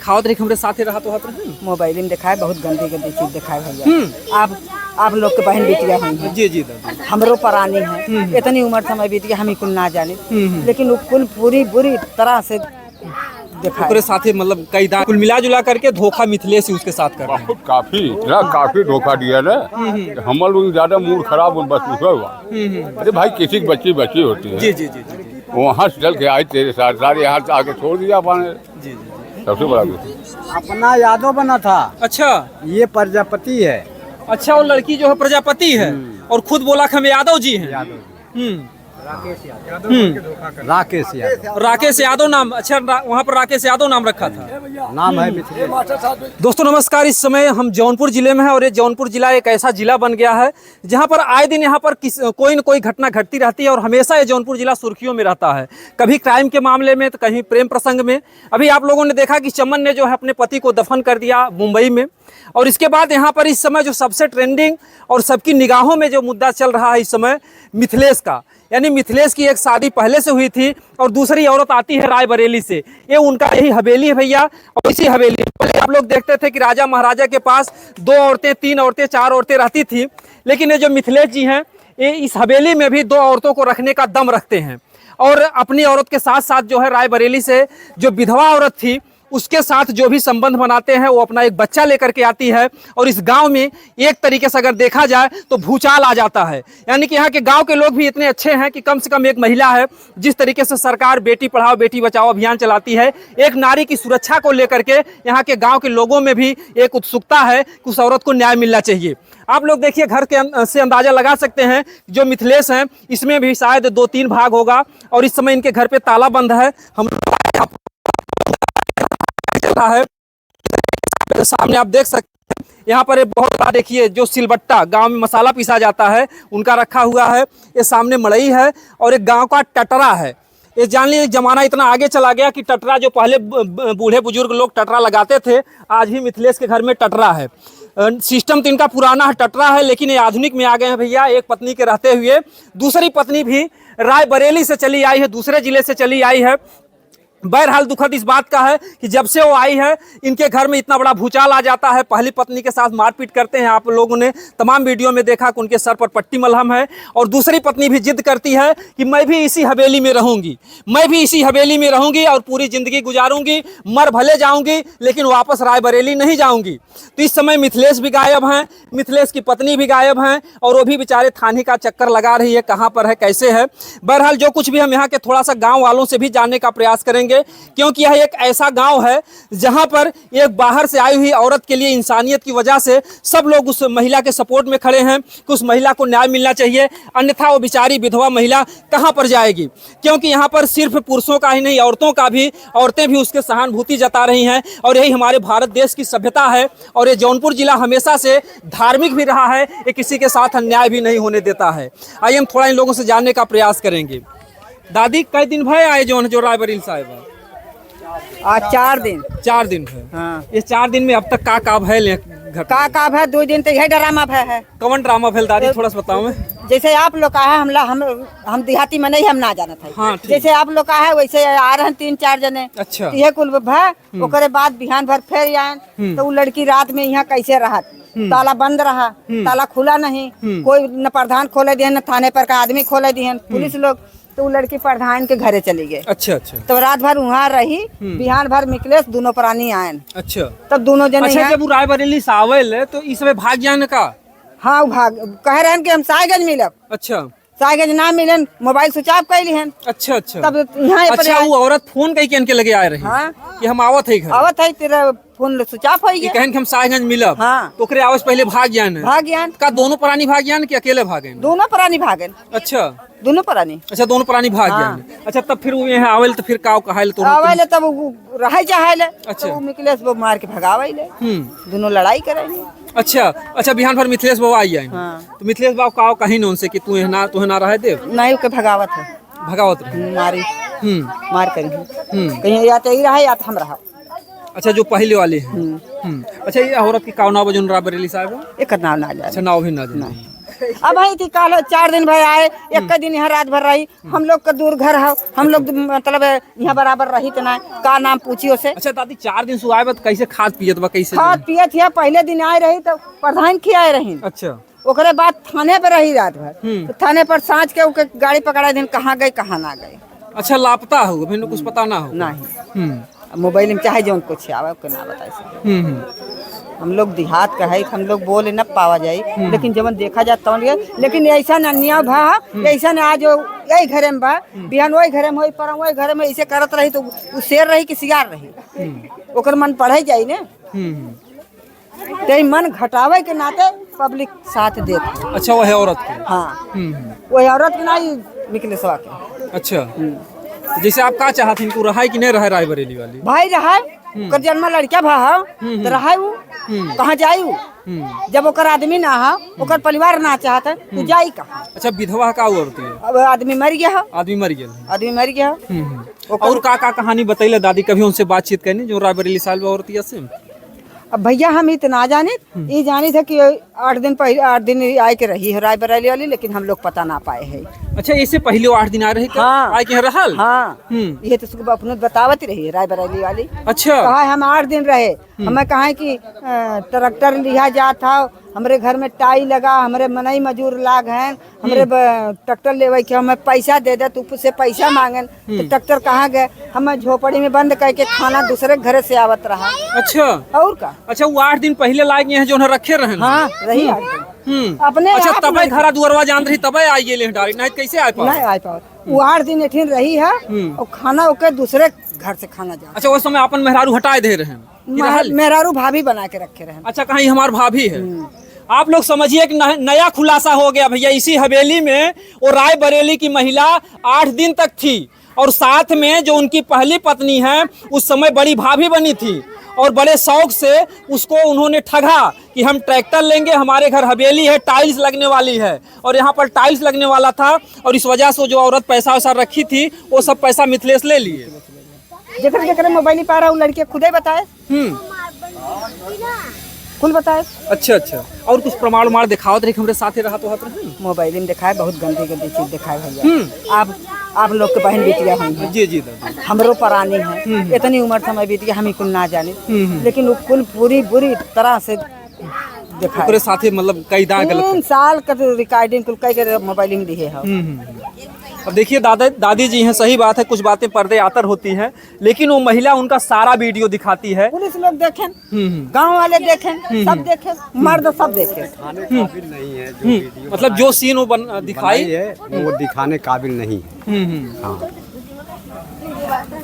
दिखावत रही हमरे साथे रहा तो हाथ रहे मोबाइल में दिखाए बहुत गंदी गंदी चीज दिखाए भैया। आप लोग के बहन बेटियां हुई हैं। जी जी दादी। हमरो परानी है, इतनी उम्र समय बीत गया हम ही कुल ना जाने, लेकिन वो कुल पूरी बुरी तरह से ओकरे साथे मतलब कई दान कुल मिला जुला करके धोखा मिथिलेश ही उसके साथ कर रहे हैं। काफी धोखा दिया ना। हम लोग ज्यादा मूड खराब बस उसका हुआ। अरे भाई किसी की बच्ची बच्ची होती है। जी जी जी जी जी। वहाँ से चल के आए तेरे साथ सारे यहाँ आके छोड़ दिया आपने। जी जी। सबसे बड़ा कुछ अपना यादव बना था। अच्छा ये प्रजापति है। अच्छा, वो लड़की जो है प्रजापति है और खुद बोला कि हम यादव जी हैं। राकेश यादव। राकेश यादव नाम। अच्छा, वहाँ पर राकेश यादव नाम रखा था। नाम है मिथिलेश। दोस्तों नमस्कार, इस समय हम जौनपुर जिले में हैं और ये जौनपुर जिला एक ऐसा जिला बन गया है जहाँ पर आए दिन यहाँ पर कोई न कोई घटना घटती रहती है और हमेशा ये जौनपुर जिला सुर्खियों में रहता है, कभी क्राइम के मामले में तो कहीं प्रेम प्रसंग में। अभी आप लोगों ने देखा कि चमन ने जो है अपने पति को दफन कर दिया मुंबई में, और इसके बाद यहाँ पर इस समय जो सबसे ट्रेंडिंग और सबकी निगाहों में जो मुद्दा चल रहा है इस समय मिथिलेश का, यानी मिथिलेश की एक शादी पहले से हुई थी और दूसरी औरत आती है रायबरेली से। ये उनका यही हवेली है भैया, और इसी हवेली पहले आप लोग देखते थे कि राजा महाराजा के पास 2 औरतें, 3 औरतें, 4 औरतें रहती थी, लेकिन ये जो मिथिलेश जी हैं ये इस हवेली में भी 2 औरतों को रखने का दम रखते हैं। और अपनी औरत के साथ साथ जो है रायबरेली से जो विधवा औरत थी उसके साथ जो भी संबंध बनाते हैं वो अपना एक बच्चा लेकर के आती है। और इस गांव में एक तरीके से अगर देखा जाए तो भूचाल आ जाता है, यानी कि यहाँ के गांव के लोग भी इतने अच्छे हैं कि कम से कम एक महिला है, जिस तरीके से सरकार बेटी पढ़ाओ बेटी बचाओ अभियान चलाती है, एक नारी की सुरक्षा को लेकर के यहाँ के गाँव के लोगों में भी एक उत्सुकता है कि उस औरत को न्याय मिलना चाहिए। आप लोग देखिए घर के से अंदाजा लगा सकते हैं जो मिथिलेश हैं इसमें भी शायद 2-3 भाग होगा, और इस समय इनके घर पे ताला बंद है। हम है सामने आप देख सकते हैं यहाँ पर एक बहुत बड़ा देखिए जो सिलबट्टा गांव में मसाला पीसा जाता है उनका रखा हुआ है। ये सामने मड़ई है और एक गांव का टटरा है। ये जान लीजिए जमाना इतना आगे चला गया कि टटरा जो पहले बूढ़े बुजुर्ग लोग टटरा लगाते थे, आज भी मिथिलेश के घर में टटरा है। सिस्टम तो इनका पुराना है, टटरा है, लेकिन ये आधुनिक में आ गए हैं भैया। एक पत्नी के रहते हुए दूसरी पत्नी भी रायबरेली से चली आई है, दूसरे जिले से चली आई है। बहरहाल दुखद इस बात का है कि जब से वो आई है इनके घर में इतना बड़ा भूचाल आ जाता है। पहली पत्नी के साथ मारपीट करते हैं, आप लोगों ने तमाम वीडियो में देखा कि उनके सर पर पट्टी मलहम है। और दूसरी पत्नी भी जिद करती है कि मैं भी इसी हवेली में रहूंगी, मैं भी इसी हवेली में रहूंगी और पूरी जिंदगी गुजारूंगी, मर भले जाऊंगी लेकिन वापस रायबरेली नहीं जाऊंगी। तो इस समय मिथिलेश भी गायब हैं, मिथिलेश की पत्नी भी गायब हैं, और वो भी बेचारे थाने का चक्कर लगा रही है कहाँ पर है कैसे है। बहरहाल जो कुछ भी हम यहाँ के थोड़ा सा गाँव वालों से भी जानने का प्रयास करेंगे, क्योंकि यह एक ऐसा गांव है जहां पर एक बाहर से आई हुई औरत के लिए इंसानियत की वजह से सब लोग उस महिला के सपोर्ट में खड़े हैं कि उस महिला को न्याय मिलना चाहिए, अन्यथा वो बेचारी विधवा महिला कहां पर जाएगी। क्योंकि यहां पर सिर्फ पुरुषों का ही नहीं औरतें भी उसके सहानुभूति जता रही हैं, और यही हमारे भारत देश की सभ्यता है। और ये जौनपुर जिला हमेशा से धार्मिक भी रहा है, ये किसी के साथ अन्याय भी नहीं होने देता है। आइए हम थोड़ा इन लोगों से जानने का प्रयास करेंगे। दादी कई दिन भय आए जो रायबरेली साहिब? आज 4 दिन। 4 दिन है। हाँ। ये 4 दिन में अब तक का भय का है 2 दिन तो यही ड्रामा भय है। कौन ड्रामा भैल दादी थोड़ा सा बताओ। मैं जैसे आप लोग का है हम देहाती में नहीं, हम ना जाना था। हाँ, जैसे आप लोग का है वैसे आ रहे हैं 3-4 जने। अच्छा। ये कुल भय ओकरे बाद बिहान भर फिर आए तो वो लड़की रात में यहाँ कैसे रहा, ताला बंद रहा, ताला खुला नहीं, कोई न प्रधान खोले दिए न थाने पर का आदमी खोले दिए पुलिस लोग, तो वो लड़की प्रधान के घरे चली गई। अच्छा अच्छा। तो रात भर वहाँ रही, बिहान भर मिथिलेश दोनों प्राणी आए। अच्छा। तब दोनों जने अच्छा, जब रायबरेली से आवल तो इस समय भाग जाने का? हाँ भाग कह रहे हैं कि हम साईगंज मिलब। अच्छा। साईगंज ना मिलन, मोबाइल स्विच ऑफ कैली हैं। अच्छा अच्छा। तब यहाँ अच्छा वो औरत फोन कई के लगे आए रही? हाँ। कि हम आवत है घर? आवत है, तेरा फोन स्विच ऑफ हो गया। कहन कि हम साईगंज मिलब। हाँ। तो ओकरे आवाज पहले भाग जान का दोनों प्राणी भाग जान कि अकेले भागे? दोनों प्राणी भागन। अच्छा, दोनों प्राणी। अच्छा दोनों प्राणी भाग गए। अच्छा, तब फिर वो यहाँ आवल तो फिर काव कहाइल तो आवल तब रह चाहे। अच्छा। वो मिथिलेश वो मार के भगावले, दोनों लड़ाई करेंगे। अच्छा अच्छा। बिहान भर मिथिलेश बाबू आई जाए। हाँ। तो मिथिलेश बाबू काव कहीं न उनसे कि तू ना रहे दे नहीं के भगावत है, भगावत रहे मारी मार करी कहीं या तो ही रहा या तो हम रहा। अच्छा, जो पहले वाले हैं। अच्छा, ये औरत की काव नाव बजन रायबरेली साहब? एक नाव ना जाए। अच्छा, नाव भी ना जाए। अब आई थी काल 4 दिन भर आए, एक का दिन यहाँ रात भर रही। हम लोग का दूर घर है, हम लोग मतलब यहाँ बराबर रही तो ना का नाम पूछियो से। अच्छा दादी 4 दिन सुहाए बत कैसे खाद पियत बा कैसे? खाद पियत है, पहले दिन आए रही तो प्रधान खियाए रही। अच्छा ओकरे बाद थाने पर रही रात भर, तो थाने पर सांझ के ओके गाड़ी पकड़ा दिन कहाँ गई कहाँ ना गई। अच्छा लापता होगा फिर कुछ पता ना हो? नहीं मोबाइल में चाहे जो कुछ आवे के ना बताए। हम लोग देहात का है, हम लोग बोले न पावा जाए, लेकिन जब देखा जाता है, लेकिन ऐसा न निया भा, ऐसा न आज यही घरे में बा, बिहान वही घरे में, पर वही घरे में ऐसे करत रही तो वो शेर रही कि सियार रही, ओकर मन पढ़े जाई ने। ते मन घटावे के नाते पब्लिक साथ देती। अच्छा वो है औरत के? हाँ वही औरत के नहीं निकले सवा के। अच्छा तो जैसे आप का चाहत इनको रहा कि नहीं रहा रायबरेली वाली? भाई रहा कर जन्म लड़का भा तो रहा कहाँ जाई वो? जब ओकर आदमी ना हा, ओकर परिवार ना चाहता तो जाई कहाँ? अच्छा विधवा का औरत है? अब आदमी मर गया, आदमी मर गया। आदमी मर गया। और का कहानी बतैले दादी, कभी उनसे बातचीत करनी जो रायबरेली साल में औरत से? अब भैया हम इतना जाने, ये जाने थे कि 8 दिन पहले 8 दिन आए के रही है रायबरेली वाली, लेकिन हम लोग पता ना पाए है। अच्छा इससे पहले 8 दिन आ रहे थे? हाँ आए के रहल? हाँ ये तो सुबह अपने बतावत रही है रायबरेली वाली। अच्छा कहा हम 8 दिन रहे, हमें कहा कि ट्रैक्टर लिया जा था, हमरे घर में टाई लगा, हमरे मनई मजूर लाग हैं, हमरे ट्रैक्टर लेवे के हमें पैसा दे दे, तू से पैसा मांगन तो ट्रैक्टर कहाँ गए? हमें झोपड़ी में बंद करके खाना दूसरे घर से आवत रहा। अच्छा और का? अच्छा वो 8 दिन पहले लाग गए हैं जो रखे रहे? हाँ रही अपने अच्छा आप तब घरा दुआरवा जान रही तब आई गेले डायरेक्ट, नहीं कैसे आ पाओ? नहीं आ पाओ। वो 8 दिन एठिन रही है और खाना ओके दूसरे घर से खाना जा। अच्छा उस समय अपन मेहरारू हटाए दे रहे हैं? मेहरारू भाभी बना के रखे रहे। अच्छा कहीं हमार भाभी है? आप लोग समझिए कि नया खुलासा हो गया भैया। इसी हवेली में वो रायबरेली की महिला 8 दिन तक थी और साथ में जो उनकी पहली पत्नी है उस समय बड़ी भाभी बनी थी और बड़े शौक से उसको उन्होंने ठगा कि हम ट्रैक्टर लेंगे, हमारे घर हवेली है, टाइल्स लगने वाली है और यहाँ पर टाइल्स लगने वाला था और इस वजह से जो औरत पैसा वैसा रखी थी वो सब पैसा मिथिलेश ले लिए। जेकर जेकर मोबाइल पा रहा हूँ लड़के खुदे बताए, कुल बताए। अच्छा अच्छा और कुछ प्रमाण उमाण दिखाओ तो हमारे साथ ही रहा तो मोबाइल में दिखाए, बहुत गंदी गंदी चीज दिखाए भैया। आप लोग के बहन बेटियां हुई हैं। जी जी दादा हमरो परानी है, इतनी उम्र समय बीत गया हम ही कुल ना जाने, लेकिन वो कुल पूरी बुरी तरह से दिखाए। साथ मतलब कई दाग 3 साल का रिकॉर्डिंग कुल कई के मोबाइल में दिए है। अब देखिए दादी जी हैं, सही बात है कुछ बातें पर्दे आतर होती हैं, लेकिन वो महिला उनका सारा वीडियो दिखाती है। पुलिस लोग देखें, गांव वाले देखें, सब देखें, मर्द सब देखें। काबिल नहीं है जो वीडियो मतलब जो सीन वो दिखाई है वो दिखाने काबिल नहीं है। हाँ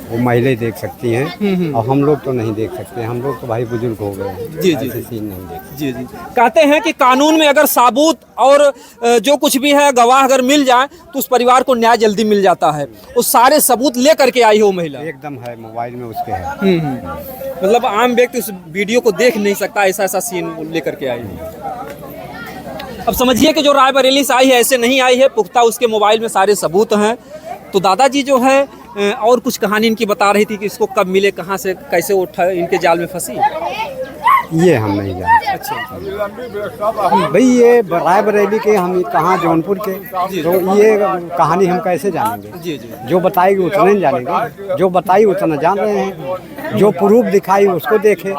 वो महिलाएं देख सकती हैं और हम लोग तो नहीं देख सकते, हम लोग तो भाई बुजुर्ग हो गए हैं। जी जी ऐसे सीन नहीं देख। जी जी कहते हैं कि कानून में अगर साबूत और जो कुछ भी है गवाह अगर मिल जाए तो उस परिवार को न्याय जल्दी मिल जाता है। वो सारे सबूत ले करके आई है वो महिला, एकदम है मोबाइल में उसके है। मतलब आम व्यक्ति उस वीडियो को देख नहीं सकता, ऐसा ऐसा सीन लेकर के आई है। अब समझिए कि जो रायबरेली से आई है ऐसे नहीं आई है, पुख्ता उसके मोबाइल में सारे सबूत हैं। तो दादाजी जो है और कुछ कहानी इनकी बता रही थी कि इसको कब मिले, कहाँ से कैसे वो इनके जाल में फंसी, ये हम नहीं जानते। अच्छा भाई ये रायबरेली के हम कहाँ जौनपुर के, तो ये कहानी हम कैसे जानेंगे? जी जी जो बताएगी उतना ही जानेंगे, जो बताई उतना जान रहे हैं, जो प्रूफ दिखाई उसको देखे।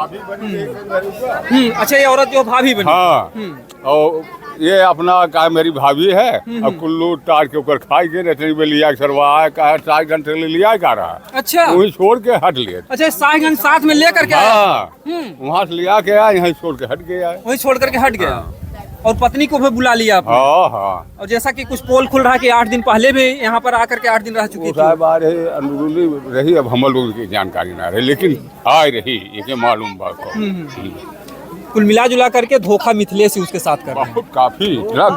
अच्छा ये औरत जो भाभी बनी? हाँ और ये अपना का मेरी भाभी है और कुल्लू तार के ऊपर खाई के रतनी में लिया सरवाया का 4 घंटे ले लिया का रहा। अच्छा वही छोड़ के हट लिए। अच्छा 60 घंटे साथ में लेकर के आया? हाँ वहाँ से लिया के आया, यहाँ छोड़ के हट गया। वही छोड़ करके हट गया और पत्नी को भी बुला लिया आपने? हाँ हाँ और जैसा कि कुछ पोल खुल रहा है कि 8 दिन पहले भी यहाँ पर आकर के 8 दिन रह चुकी वो थी। साहब आ रही अंदरूनी रही, अब हम लोग की जानकारी ना रही, लेकिन आ रही ये मालूम बात को। कुल मिला जुला करके धोखा मिथिलेश उसके साथ कर रहे हैं। बहुत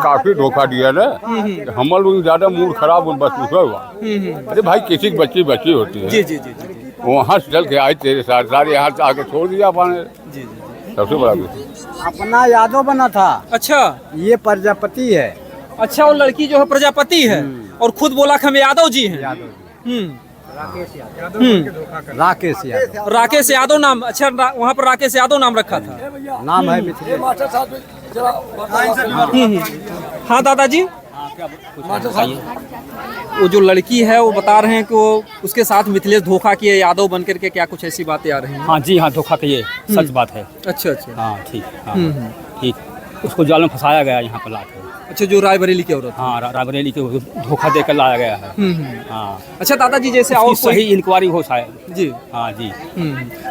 काफी धोखा दिया ना, हम लोग ज्यादा मूड खराब बस उसका हुआ। अरे भाई किसी की बच्ची होती है। जी जी जी जी वहाँ से चल के आए तेरे साथ, सारे यहाँ से आके छोड़ दिया अपने। जी जी। सबसे बड़ा कुछ अपना यादव बना था। अच्छा ये प्रजापति है। अच्छा वो लड़की जो है प्रजापति है और खुद बोला कि हम यादव जी हैं। यादव राकेश यादव। राकेश यादव नाम। अच्छा वहाँ पर राकेश यादव नाम रखा था। नाम है मिथिलेश। हाँ दादाजी, वो जो लड़की है वो बता रहे हैं कि वो उसके साथ मिथिलेश धोखा किए यादव बन करके, क्या कुछ ऐसी बातें आ रही हैं? हाँ जी हाँ, धोखा किए, सच बात है। अच्छा अच्छा। हाँ ठीक, हाँ ठीक, उसको जाल में फंसाया गया यहाँ पर लाके। अच्छा, जो रायबरेली की औरत। हाँ, रायबरेली के धोखा देकर लाया गया है। हाँ। अच्छा दादाजी, जैसे और उसकी सही इंक्वायरी हो शायद। जी हाँ जी।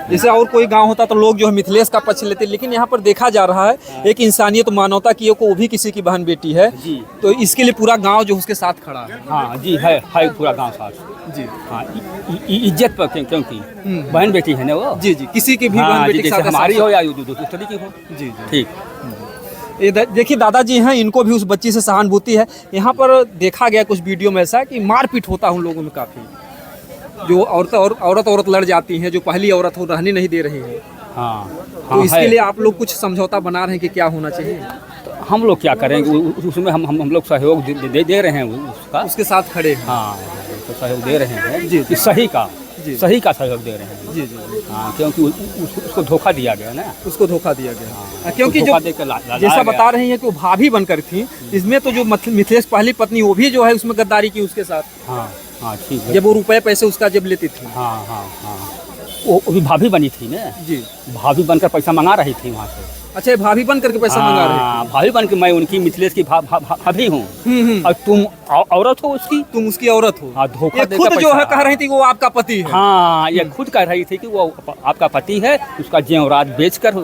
जैसे और कोई गांव होता तो लोग जो है मिथिलेश का पक्ष लेते, लेकिन यहाँ पर देखा जा रहा है एक इंसानियत मानवता की, को वो भी किसी की बहन बेटी है जी। तो इसके लिए पूरा गांव जो उसके साथ खड़ा है। हाँ जी, है पूरा गांव साथ जी। हाँ, इज्जत पर, क्योंकि बहन बेटी है ना वो। जी जी, किसी की भी हाँ, बहन बेटी के जैसे साथ हमारी हो या दूसरी की हो। जी जी। ठीक। ये देखिए दादाजी हैं, इनको भी उस बच्ची से सहानुभूति है। यहाँ पर देखा गया कुछ वीडियो में ऐसा कि मारपीट होता है उन लोगों में काफ़ी, जो औरत लड़ जाती हैं, जो पहली औरत हो रहने नहीं दे रही है। हाँ, तो इसके लिए आप लोग कुछ समझौता बना रहे हैं कि क्या होना चाहिए? तो हम लोग क्या करेंगे, उसमें हम लोग सहयोग दे रहे हैं उसका, उसके साथ खड़े हैं। हाँ, तो सहयोग दे रहे हैं जी, कि सही का सहयोग दे रहे हैं। जी जी। हाँ, क्योंकि उसको धोखा दिया गया ना, उसको धोखा दिया गया। हाँ, क्योंकि जो जैसा बता रही हैं कि वो भाभी बनकर थी, इसमें तो जो मिथिलेश पहली पत्नी वो भी जो है उसमें गद्दारी की उसके साथ। हाँ हाँ ठीक है। जब वो रुपए पैसे उसका जब लेती थी। हाँ हाँ हाँ, वो भी भाभी बनी थी ना जी, भाभी बनकर पैसा मंगा रही थी वहाँ से। अच्छा, ये भाभी बन करके पैसा मंगा रहे हाँ, भाभी बन के मैं उनकी मिथिलेश की भाभी हूँ और तुम औरत हो उसकी, तुम उसकी औरत हो। हाँ, धोखा ये देकर खुद जो पैसा। है कह रही थी वो आपका पति है। हाँ, ये खुद कह रही थी कि वो आपका पति है, उसका जेवरात बेचकर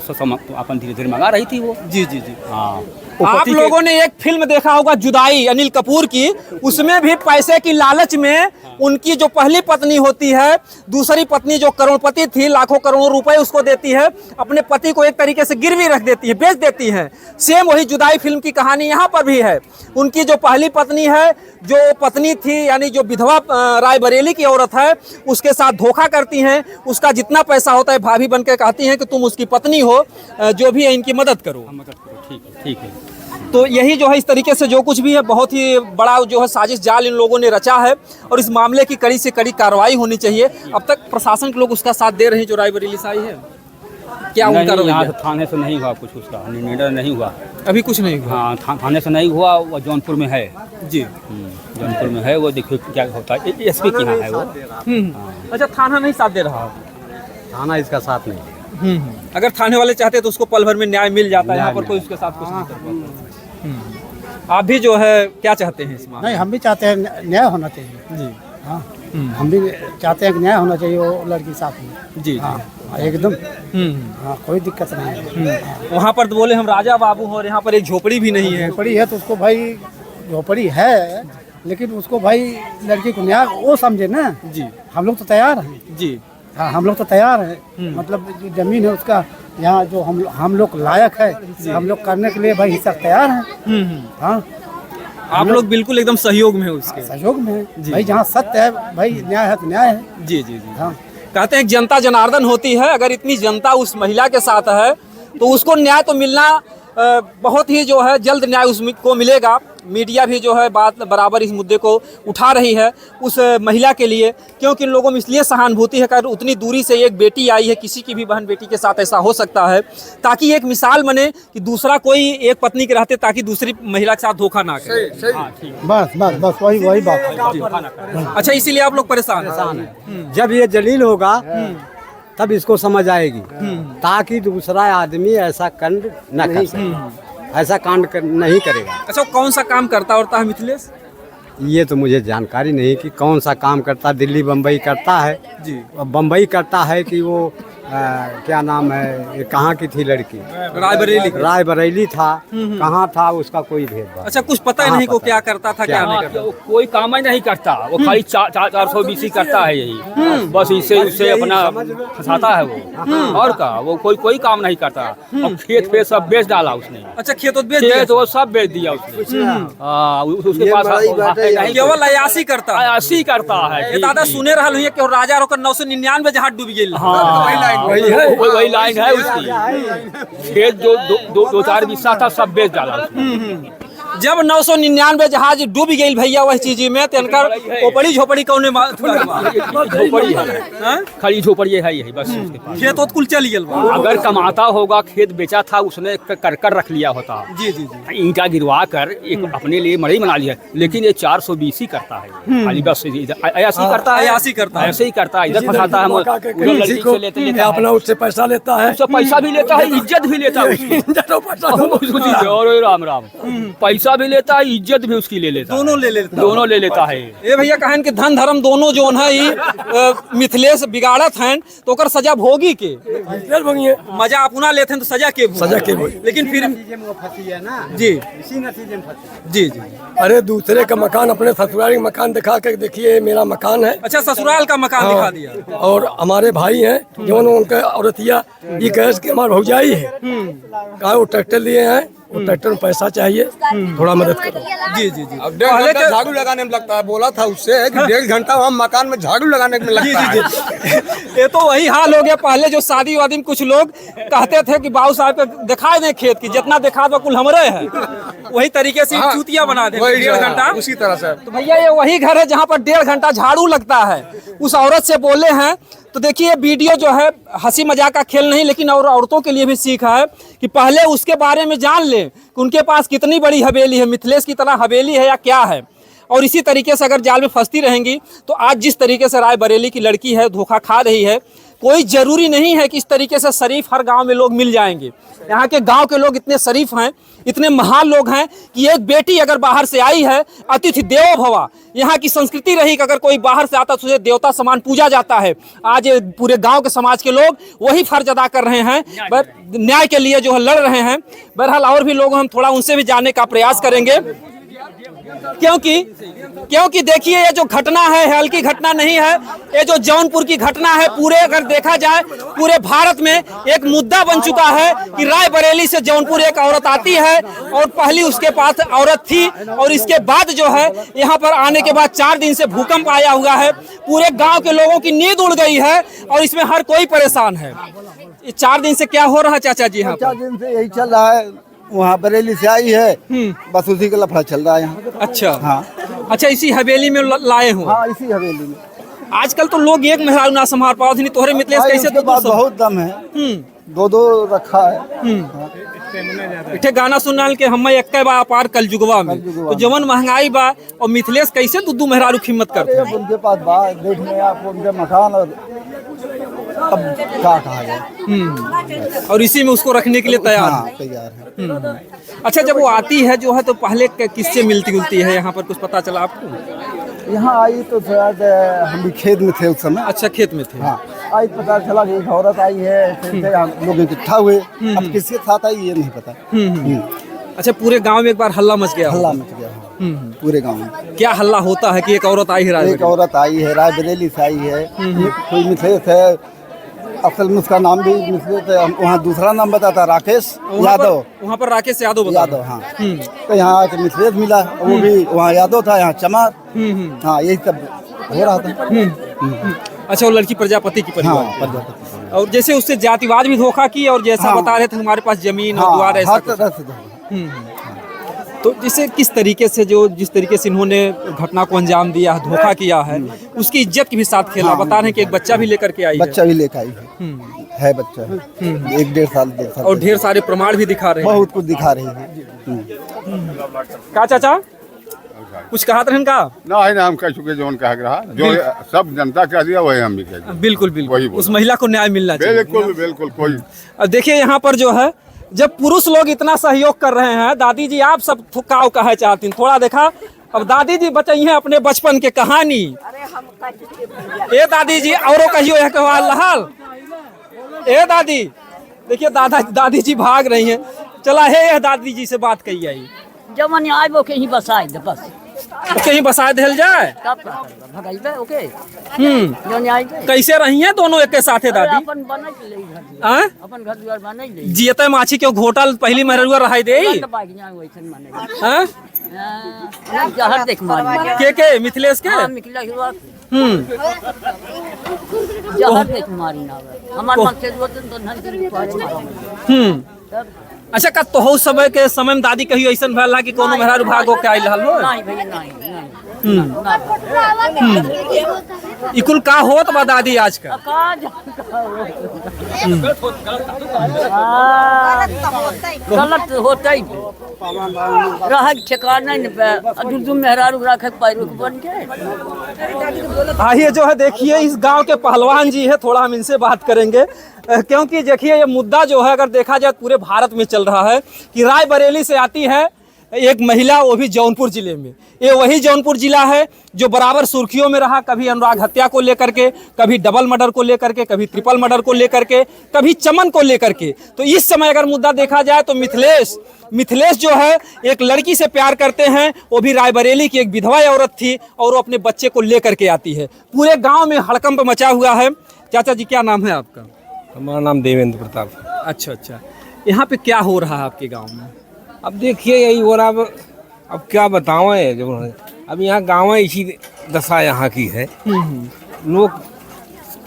अपन धीरे धीरे मंगा रही थी वो। जी जी जी। हाँ, आप लोगों ने एक फिल्म देखा होगा जुदाई, अनिल कपूर की, उसमें भी पैसे की लालच में उनकी जो पहली पत्नी होती है, दूसरी पत्नी जो करोड़पति थी, लाखों करोड़ों रुपए उसको देती है, अपने पति को एक तरीके से गिरवी रख देती है, बेच देती है। सेम वही जुदाई फिल्म की कहानी यहाँ पर भी है। उनकी जो पहली पत्नी है, जो पत्नी थी यानी जो विधवा रायबरेली की औरत है, उसके साथ धोखा करती हैं, उसका जितना पैसा होता है भाभी बनकर कहती हैं कि तुम उसकी पत्नी हो, जो भी है इनकी मदद करो। ठीक है, ठीक है। तो यही जो है इस तरीके से जो कुछ भी है बहुत ही बड़ा जो है साजिश जाल इन लोगों ने रचा है और इस मामले की कड़ी से कड़ी कार्रवाई होनी चाहिए। अब तक प्रशासन के लोग उसका साथ दे रहे हैं जो रायबरेली से आई है, क्या उनका यहाँ रवैया? थाने से नहीं हुआ कुछ, उसका निर्णय नहीं हुआ अभी कुछ नहीं हुआ। हाँ, थाने से नहीं हुआ, वो जौनपुर में है जी। जौनपुर में है वो, देखिए क्या होता है। एसपी के यहाँ है वो। अच्छा, थाना नहीं साथ दे रहा? थाना इसका साथ नहीं। अगर थाने वाले चाहते तो उसको पल भर में न्याय मिल जाता है, यहाँ पर कोई उसके साथ कुछ नहीं कर पाता। आप भी जो है क्या चाहते हैं इस मामले? नहीं, हम भी चाहते हैं न्याय होना चाहिए जी। हाँ, हम भी चाहते हैं कि न्याय होना चाहिए वो लड़की साथ में। जी हाँ, एकदम। हाँ, कोई दिक्कत नहीं है। वहाँ पर तो बोले हम राजा बाबू हैं और यहाँ पर एक झोपड़ी भी नहीं है। झोपड़ी है तो उसको भाई, झोपड़ी है लेकिन उसको भाई लड़की को न्याय वो समझे ना। जी हम लोग तो तैयार हैं। जी। हाँ, हम लोग तो तैयार हैं। मतलब जो जमीन है उसका यहाँ जो हम लोग लायक है, हम लोग करने के लिए भाई हिस्सा तैयार हैं। हाँ, आप लोग बिल्कुल एकदम सहयोग में है उसके। सहयोग में है भाई, जहाँ सत्य है भाई, न्याय है तो न्याय है। जी जी जी। हाँ, कहते हैं कि जनता जनार्दन होती है, अगर इतनी जनता उस महिला के साथ है तो उसको न्याय तो मिलना बहुत ही जो है जल्द न्याय उसको मिलेगा। मीडिया भी जो है बात बराबर इस मुद्दे को उठा रही है उस महिला के लिए, क्योंकि इन लोगों में इसलिए सहानुभूति है कि उतनी दूरी से एक बेटी आई है, किसी की भी बहन बेटी के साथ ऐसा हो सकता है, ताकि एक मिसाल बने कि दूसरा कोई एक पत्नी के रहते ताकि दूसरी महिला के साथ धोखा ना करे। बस बस बस वही बात है। अच्छा, इसीलिए आप लोग परेशान हैं। जब ये जलील होगा तब इसको समझ आएगी, ताकि दूसरा आदमी ऐसा कांड न कर सके, ऐसा कांड नहीं करेगा। अच्छा, कौन सा काम करता है मिथिलेश? ये तो मुझे जानकारी नहीं कि कौन सा काम करता। दिल्ली बम्बई करता है जी। बम्बई करता है कि वो क्या नाम है, ये कहाँ की थी लड़की? रायबरेली था। कहाँ था उसका कोई भेदभाव। अच्छा, कुछ पता ही नहीं को क्या करता था क्या नहीं करता। कोई काम ही नहीं करता, वो खाली 420 करता है यही, बस इससे उससे अपना फंसाता है वो, और का वो कोई काम नहीं करता। और खेत पे सब बेच डाला उसने। अच्छा, खेत बेच दिया? खेत वो सब बेच दिया उसने। उसके पास केवल अयासी करता है। अयासी करता है। ये दादा सुने रहा है कि राजा रोकर 999 जहाज डूब गई। वही लाइन है उसकी। खेत जो 2-4 बिस्सा था सब बेच डाला उसने। जब 999 जहाज डूब गई भैया वही चीज में तेनकर ओपड़ी झोपड़ी कौने झोपड़ी है, खाली झोपड़ी है यही बस उसके पास। खेत तो कुल चल गेल बा। अगर कमाता होगा, खेत बेचा था उसने कर रख लिया होता, जी जी जी, ईंटा गिरवा कर एक अपने लिए मड़ई बना लिया, लेकिन ये 420 ही करता है खाली बस ऐसे ही करता है, ऐसे ही करता है, ऐसे ही करता है, इधर फंसाता है, उधर लड़की से लेते लेता है, अपना उससे पैसा लेता है, उससे पैसा भी लेता है, इज्जत भी लेता है उसकी। और राम राम, पैसा भी लेता है, इज्जत भी उसकी ले लेता है, दोनों ले लेता है। ये भैया कहन के धन धर्म दोनों जो है ई मिथिलेश बिगाड़त हैं तो ओकर सजा भोगी के मजा अपना लेते हैं तो सजा के लेकिन फिर फंसी है ना जी इसी नतीजे में फंसी। जी जी। अरे दूसरे का मकान अपने ससुराल का मकान दिखा के देखिए मेरा मकान है। अच्छा, ससुराल का मकान दिखा दिया। और हमारे भाई हैं जो उनके औरतिया ये गैस के हमारे भौजाई है, कहा वो ट्रैक्टर लिए हैं, वो ट्रैक्टर में पैसा चाहिए, थोड़ा मदद करो। जी जी जी। अब 1.5 घंटा झाड़ू लगाने में लगता है, बोला था उससे कि 1.5 घंटा हम मकान में झाड़ू लगाने में लगता है। ये तो वही हाल हो गया। पहले जो शादी वादी में कुछ लोग कहते थे कि बाबू साहब को दिखाए दें खेत की, जितना दिखा दो कुल हमरे है, वही तरीके से चूतिया बना दे 1.5 घंटा उसी तरह से। तो भैया ये वही घर है जहाँ पर 1.5 घंटा झाड़ू लगता है। उस औरत से बोले हैं तो देखिए वीडियो जो है हंसी मजाक का खेल नहीं, लेकिन और औरतों के लिए भी सीख है कि पहले उसके बारे में जान लें कि उनके पास कितनी बड़ी हवेली है, मिथिलेश की तरह हवेली है या क्या है। और इसी तरीके से अगर जाल में फंसती रहेंगी तो आज जिस तरीके से रायबरेली की लड़की है धोखा खा रही है, कोई ज़रूरी नहीं है कि इस तरीके से शरीफ हर गांव में लोग मिल जाएंगे। यहाँ के गांव के लोग इतने शरीफ हैं, इतने महान लोग हैं कि एक बेटी अगर बाहर से आई है, अतिथि देवो भव, यहाँ की संस्कृति रही कि अगर कोई बाहर से आता तो उसे देवता समान पूजा जाता है। आज पूरे गांव के समाज के लोग वही फर्ज अदा कर रहे हैं, न्याय के लिए जो है लड़ रहे हैं। बहरहाल और भी लोग हम थोड़ा उनसे भी जानने का प्रयास करेंगे, क्योंकि देखिए ये जो घटना है हल्की घटना नहीं है। ये जो जौनपुर की घटना है, पूरे अगर देखा जाए पूरे भारत में एक मुद्दा बन चुका है कि रायबरेली से जौनपुर एक औरत आती है और पहली उसके पास औरत थी, और इसके बाद जो है यहाँ पर आने के बाद 4 दिन से भूकंप आया हुआ है। पूरे गांव के लोगों की नींद उड़ गई है और इसमें हर कोई परेशान है। 4 दिन से क्या हो रहा है चाचा जी? यहाँ 4 दिन से यही चल रहा है। वहाँ बरेली से आई है, बस उसी का लफड़ा चल रहा है यहाँ। अच्छा हाँ अच्छा, इसी हवेली में लाए हो? हाँ, इसी हवेली में। आजकल तो लोग एक मेहरारू ना संभाल पाओ, तोहरे मिथिलेश कैसे उसके पास बहुत दम है, 2-2 रखा है। इठे गाना सुनाल के हम एक बार पार कलजुगवा में, तो जवन महंगाई बा और मिथिलेश कैसे 2-2 मेहरारू खिम्मत करते हैं? उनके पास बात देखने आपको उनके मकान, और अब क्या कहा जाए। और इसी में उसको रखने के लिए तैयार हाँ, है। तैयार है। अच्छा, जब वो आती है जो है तो पहले किससे मिलती जुलती है? यहाँ पर कुछ पता चला आपको? यहाँ आई तो शायद हम भी खेत में थे उस समय। अच्छा, खेत में थे। हाँ, आई पता चला कि एक औरत आई है, फिर हम लोग इकट्ठा हुए। अब किसके साथ आई ये नहीं पता। अच्छा, पूरे गांव में एक बार हल्ला मच गया? हल्ला मच गया पूरे गांव में। क्या हल्ला होता है कि एक औरत आई है? एक औरत आई है, रायबरेली से आई है, कोई मिथिलेश है, असल में उसका नाम भी मिथिलेश है। वहाँ दूसरा नाम बताता राकेश यादव। वहाँ पर राकेश यादव? यादव, हाँ। तो यहाँ आके मिथिलेश मिला, वो भी वहाँ यादव था, यहाँ चमार। हाँ, यही सब हो रहा था। अच्छा, वो लड़की प्रजापति की परिवार? हाँ, प्रजापति। और जैसे उससे जातिवाद भी धोखा की, और जैसा बता रहे थे हमारे पास जमीन और द्वार ऐसा हर तरह से। तो जिसे किस तरीके से जिस तरीके से इन्होंने घटना को अंजाम दिया, धोखा किया है, उसकी इज्जत के भी साथ खेला। बता रहे हैं कि एक बच्चा भी लेकर के आई है। बच्चा भी लेकर आई है बच्चा 1-1.5 साल और ढेर सारे प्रमाण भी दिखा रहे हैं। बहुत कुछ दिखा रही है। का चाचा कुछ कहा था इनका? ना है ना, हम कह चुके जो कह रहा, जो सब जनता कह दिया वही हम भी कह दिया। बिल्कुल बिल्कुल, उस महिला को न्याय मिलना चाहिए। बिल्कुल बिल्कुल। कोई अब देखिए यहाँ पर जो है, जब पुरुष लोग इतना सहयोग कर रहे हैं, दादी जी आप सब थुकाव कहे चाहती हैं, थोड़ा देखा। अब दादी जी बताइए अपने बचपन के कहानी। ए दादी जी औरो कहियो है हाल। ए दादी, देखिए दादी जी भाग रही हैं। चला है दादी जी से बात कही आई, जब मन आए वो कहीं बसाए दे, बस कहीं बसा दिल जाए। तब भगाइबे ओके। कैसे रही हैं दोनों एक के साथे दादी? अपन बने ले घर, हैं? अपन घर द्वार बने ले। जियते माछी के घोटल पहली मेहरुआ रहाई दे तो बाग जाए वैसन माने। हैं? जहर देख मारी के मिथिलेश के? हां, निकला हुआ। जहर देख मारी ना हमार मन से वो तो धन की पार। अच्छा का तो हो समय के समय में दादी कहियो ऐसा भला कि कोनो मेहरारू भागो के आइल हल हो नहीं भैया नहीं इकुल का होत बा दादी आज का गलत होता ही रह ठिकाना नहीं दू मेहरारू रखे पैरू बन के आइए जो है देखिए इस गांव के पहलवान जी है, थोड़ा हम इनसे बात करेंगे क्योंकि देखिए ये मुद्दा जो है अगर देखा जाए पूरे भारत में चल रहा है कि रायबरेली से आती है एक महिला, वो भी जौनपुर जिले में। ये वही जौनपुर जिला है जो बराबर सुर्खियों में रहा, कभी अनुराग हत्या को लेकर के, कभी डबल मर्डर को लेकर के, कभी ट्रिपल मर्डर को लेकर के, कभी चमन को लेकर के। तो इस समय अगर मुद्दा देखा जाए तो मिथिलेश जो है एक लड़की से प्यार करते हैं, वो भी रायबरेली की एक विधवा औरत थी और वो अपने बच्चे को लेकर के आती है। पूरे गाँव में हड़कंप मचा हुआ है। चाचा जी क्या नाम है आपका? हमारा नाम देवेंद्र प्रताप। अच्छा अच्छा, यहाँ पे क्या हो रहा है आपके गाँव में? अब देखिए यही हो रहा। अब क्या बताएं, जो अब यहाँ गाँव इसी दशा यहाँ की है। लोग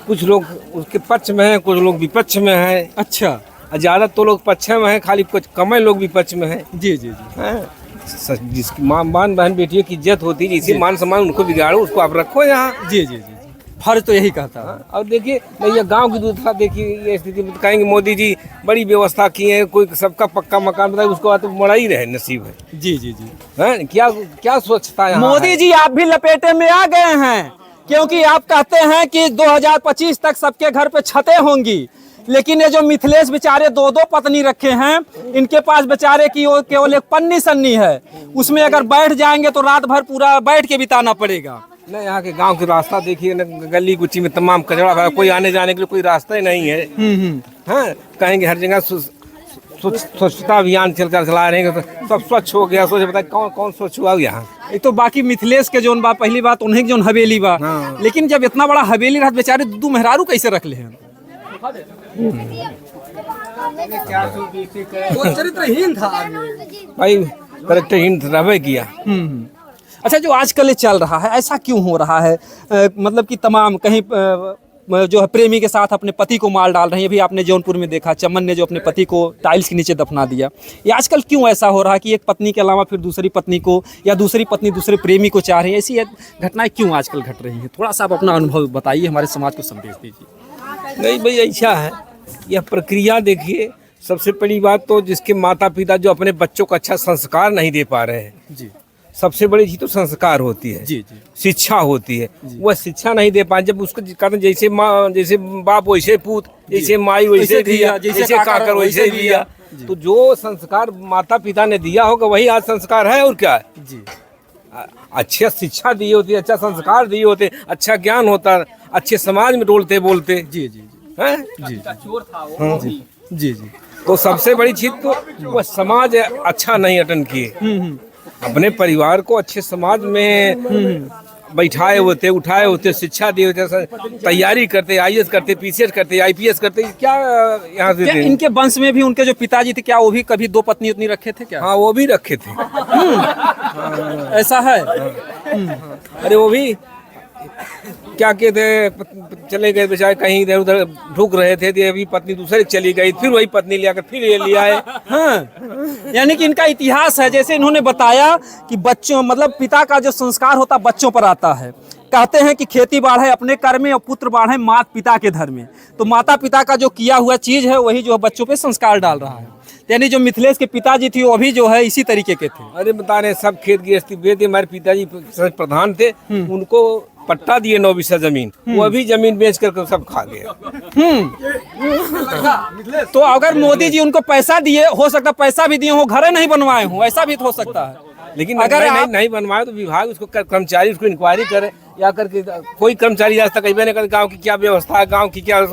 कुछ लोग उसके पक्ष में हैं, कुछ लोग विपक्ष में हैं। अच्छा, ज़्यादा तो लोग पक्ष में हैं, खाली कुछ कम लोग विपक्ष में हैं। जी जी जी। जिसकी माँ बहन बेटियों की इज्जत होती है, जिससे मान सम्मान उनको बिगाड़ो, उसको आप रखो यहाँ। जी जी जी, फर्ज तो यही कहता है। और देखिए भैया गांव की दूसरा देखिए ये स्थिति में कहेंगे मोदी जी बड़ी व्यवस्था की है, कोई सबका पक्का मकान बताए, उसको बाद तो मरा ही रहे नसीब है। जी जी जी, हैं क्या सोचता है मोदी जी? आप भी लपेटे में आ गए हैं क्योंकि आप कहते हैं कि 2025 तक सबके घर पे छतें होंगी, लेकिन ये जो मिथिलेश बेचारे दो पत्नी रखे हैं, इनके पास बेचारे की केवल एक पन्नी सन्नी है, उसमें अगर बैठ जाएंगे तो रात भर पूरा बैठ के बिताना पड़ेगा। न यहाँ के गांव के रास्ता देखिए, न गली कुची में तमाम कचरा भरा, कोई आने जाने के लिए कोई रास्ता ही नहीं है। हाँ, कहेंगे हर जगह स्वच्छता अभियान चला रहे हैं, तो सब स्वच्छ हो गया। सोच बताए कौन स्वच्छ हुआ यहाँ? ये तो बाकी मिथिलेश के जोन बा, पहली बात उन्हें जोन हवेली बा। हाँ। लेकिन जब इतना बड़ा हवेली रहा बेचारे दू मेहरारू कैसे रख ले हैं? चरित्रहीन था भाई, चरित्रहीन रहे किया। अच्छा, जो आजकल ये चल रहा है ऐसा क्यों हो रहा है? मतलब कि तमाम कहीं जो है प्रेमी के साथ अपने पति को मार डाल रहे हैं। अभी आपने जौनपुर में देखा, चमन ने जो अपने पति को टाइल्स के नीचे दफना दिया। ये आजकल क्यों ऐसा हो रहा है कि एक पत्नी के अलावा फिर दूसरी पत्नी को या दूसरी पत्नी दूसरे प्रेमी को चाह रही है? ऐसी घटनाएं क्यों आजकल घट रही हैं? थोड़ा सा आप अपना अनुभव बताइए, हमारे समाज को संदेश दीजिए। नहीं भाई, ऐसा है यह प्रक्रिया। देखिए सबसे पहली बात तो जिसके माता पिता जो अपने बच्चों को अच्छा संस्कार नहीं दे पा रहे हैं, जी, सबसे बड़ी चीज तो संस्कार होती है। जी जी, शिक्षा होती है। वह शिक्षा नहीं दे पाए, जब उसको कहते जैसे माँ जैसे बाप वैसे पूत, जैसे माई वैसे दिया, जैसे काकर वैसे दिया। तो जो संस्कार माता पिता ने दिया होगा वही आज संस्कार है। और क्या है जी, अच्छी शिक्षा दी होती, अच्छा संस्कार दिए होते, अच्छा ज्ञान होता, अच्छे समाज में डोलते बोलते। जी जी हैं जी जी जी जी। तो सबसे बड़ी चीज तो वह समाज अच्छा नहीं अटेंड किए, अपने परिवार को अच्छे समाज में बैठाए होते, उठाए होते, शिक्षा दिए होते, तैयारी करते, IAS करते, PCS करते, IPS करते। क्या यहाँ से इनके वंश में भी उनके जो पिताजी थे, क्या वो भी कभी दो पत्नी उतनी रखे थे क्या? हाँ, वो भी रखे थे। ऐसा है? अरे वो भी क्या कहते, चले गए बेचारे कहीं इधर उधर ढुक रहे थे, अभी पत्नी दूसरे चली गई, फिर वही पत्नी ले आकर फिर ये ले आए। हाँ, यानी कि इनका इतिहास है। जैसे इन्होंने बताया कि बच्चों मतलब पिता का जो संस्कार होता बच्चों पर आता है। कहते हैं कि खेती बाढ़े अपने कर में और पुत्र बाढ़े माता पिता के धर्म में। तो माता पिता का जो किया हुआ चीज है वही जो बच्चों पे संस्कार डाल रहा है। यानी जो मिथिलेश के पिताजी थे वो भी जो है इसी तरीके के थे। अरे बता रहे सब खेत गृहस्थी बेच, हमारे पिताजी प्रधान थे, उनको पट्टा दिए 9 बीघा जमीन, वो अभी जमीन बेच कर सब खा गया। तो अगर मोदी जी उनको पैसा दिए, हो सकता पैसा भी दिए हो, घरे नहीं बनवाए हो, ऐसा भी हो सकता है। लेकिन अगर नहीं बनवाए तो विभाग उसको कर्मचारी उसको इंक्वायरी करे, या करके कोई कर्मचारी आज तक नहीं करे गाँव की क्या व्यवस्था है, गाँव की क्या,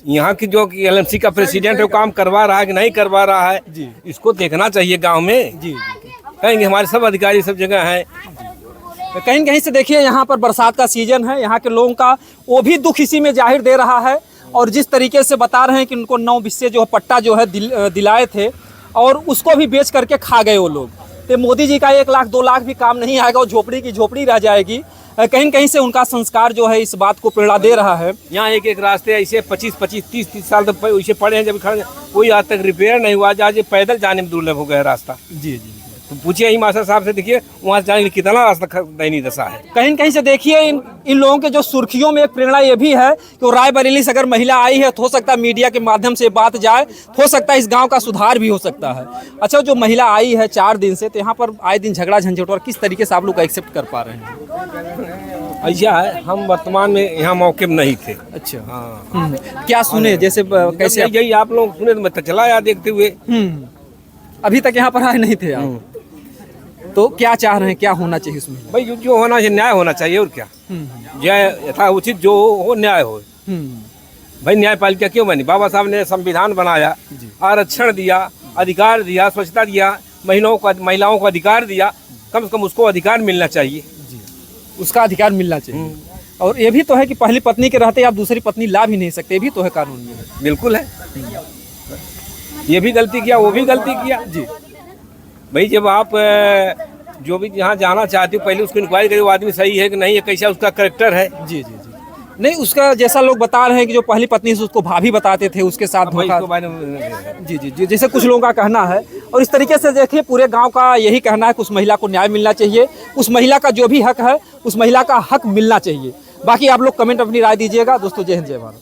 यहाँ की जो LMC का प्रेसिडेंट है वो काम करवा रहा है कि नहीं करवा रहा है, इसको देखना चाहिए गाँव में। जी, कहेंगे हमारे सब अधिकारी सब जगह हैं। कहीं कहीं से देखिए यहाँ पर बरसात का सीजन है, यहाँ के लोगों का वो भी दुख इसी में जाहिर दे रहा है। और जिस तरीके से बता रहे हैं कि उनको 9 बिस्से जो पट्टा जो है दिलाए थे और उसको भी बेच करके खा गए वो लोग। तो मोदी जी का 1 लाख 2 लाख भी काम नहीं आएगा, वो झोपड़ी की झोपड़ी रह जाएगी। कहीं कहीं से उनका संस्कार जो है इस बात को प्रेरणा दे रहा है। यहाँ एक एक रास्ते ऐसे 25-25, 30-30 साल तक वैसे पड़े हैं, जब खड़े कोई आज तक रिपेयर नहीं हुआ। आज ये पैदल जाने में दुर्लभ हो गया रास्ता। जी जी। तो पूछिए ही मास्टर साहब से, देखिए वहाँ से जाने के लिए कितना रास्ता दयनीय दशा है। कहीं कहीं से देखिए इन लोगों के जो सुर्खियों में एक प्रेरणा ये भी है कि वो रायबरेली से अगर महिला आई है तो हो सकता है मीडिया के माध्यम से बात जाए, हो सकता है इस गांव का सुधार भी हो सकता है। अच्छा, जो महिला आई है 4 दिन से, तो यहाँ पर आए दिन झगड़ा झंझट, और किस तरीके से आप लोग एक्सेप्ट कर पा रहे हैं? ऐसा है, हम वर्तमान में यहाँ मौके में नहीं थे। अच्छा, हाँ। क्या सुने, जैसे कैसे यही आप लोग सुने तो मैं तो चला आया देखते हुए। अभी तक यहाँ पर आए नहीं थे आप, तो क्या चाह रहे हैं, क्या होना चाहिए इसमें? भाई जो होना चाहिए न्याय होना चाहिए, और क्या यथा उचित जो हो न्याय हो। भाई न्यायपालिका क्यों बनी? बाबा साहब ने संविधान बनाया, आरक्षण दिया, अधिकार दिया, स्वच्छता दिया, महिलाओं को अधिकार दिया, कम से कम उसको अधिकार मिलना चाहिए। उसका अधिकार मिलना चाहिए। और ये भी तो है कि पहली पत्नी के रहते आप दूसरी पत्नी ला भी नहीं सकते, ये भी तो है कानून में। बिल्कुल है, ये भी गलती किया, वो भी गलती किया जी। भाई जब आप जो भी यहाँ जाना चाहते हो, पहले उसको इंक्वायरी करिए वो आदमी सही है कि नहीं है, कैसा उसका करेक्टर है। जी जी जी। नहीं, उसका जैसा लोग बता रहे हैं कि जो पहली पत्नी से उसको भाभी बताते थे, उसके साथ धोखा। जी जी जी, जैसे कुछ लोगों का कहना है। और इस तरीके से देखिए पूरे गांव का यही कहना है कि उस महिला को न्याय मिलना चाहिए, उस महिला का जो भी हक है उस महिला का हक मिलना चाहिए। बाकी आप लोग कमेंट अपनी राय दीजिएगा। दोस्तों, जय हिंद, जय भारत।